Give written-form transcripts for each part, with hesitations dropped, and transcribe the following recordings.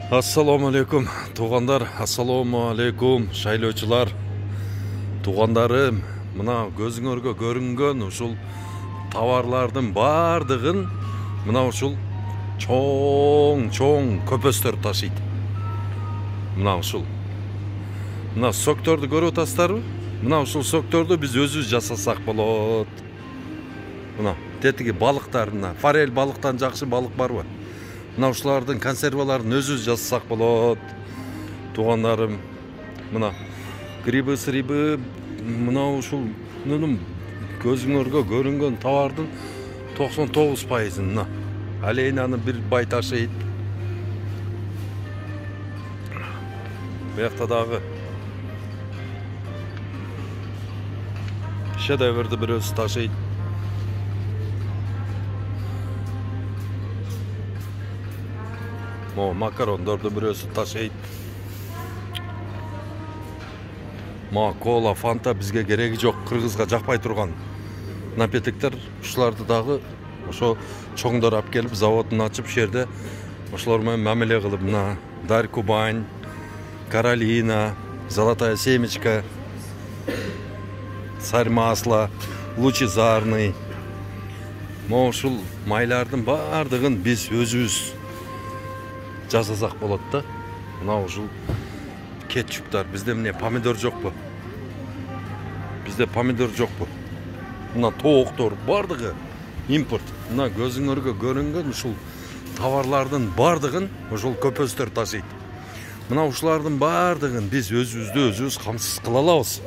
Assalamu alaikum туғандар, ассаламу алейкум шайлоочулар. Туғандарым, мына көзүңөргө көрүнгөн ушул товарлардын бардыгын мына ушул чоң көпөстөр ташыйт. Мына ушул. Мына сокторду көрүп атасыздарбы? Мына ушул сокторду биз өзүбүз жасасак болот. Мына тетиги балыктарына, форель балыктан жакшы балык барбы? Мына ушулардын консерваларын өзүбүз жасасак болот. Тугандарым, мына грибы, срибы, мына ушул көзүңөргө көрүнгөн товардын 99%-ын мына алейнаны бир бай ташыйт. Буякта дагы шедеврди бирөөсү ташыйт. Макарондорду бирөөсү ташыйт. Кола, фанта бизге кереги жок, кыргызга жакпай турган напитоктор. Ушуларды дагы ошо чоңдор алып келип заводун ачып, жерде ошолор менен мамиле кылып, мына Дарь Кубань, Каролина, Золотая семечка, Царь масла, Лучезарный. Ушул майлардын бардыгын биз өзүбүз жасасак болот да. Мына ушул кетчуптар, бизде эмне помидор жокпу? Бизде помидор жокпу? Мына тооктор бардыгы импорт. Мына көзүңөргө көрүнгөн ушул товарлардын бардыгын ушул көпөстөр ташыйт. Мына ушулардын бардыгын биз өзүбүз камсыз кыла алабыз.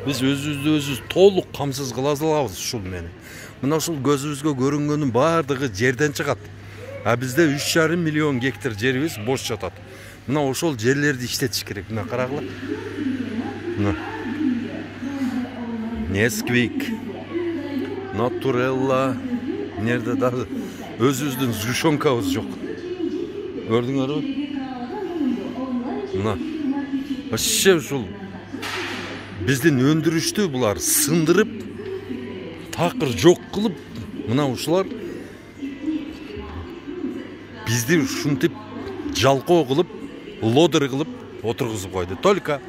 Биз өзүбүз толук камсыз кыла алабыз ушул менен. Мына ушул көзүбүзгө көрүнгөнүн бардыгы жерден чыгат. А бизде 3,5 миллион гектар жерибиз бош жатат. Мына ошол жерлерди иштетиш керек. Мына карагыла. Мына Несквик, Натурелла, нерде дагы өзүбүздүн сгущенкабыз жок. Көрдүңөрбү? Мына вообще ушул биздин өндүрүштү булар сындырып, такыр жок кылып, мына ушулар бизди ушинтип жалкоо кылып, лодыр кылып отургузуп койду. Только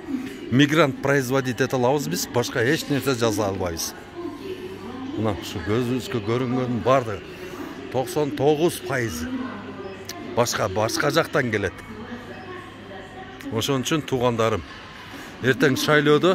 мигрант производить эте алабыз биз, башка эч нерсе жасай албайбыз. Мына ушу көзүбүзгө көрүнгөн барды 99% башка жактан келет. Ошон үчүн тугандарым, эртең шайлоодо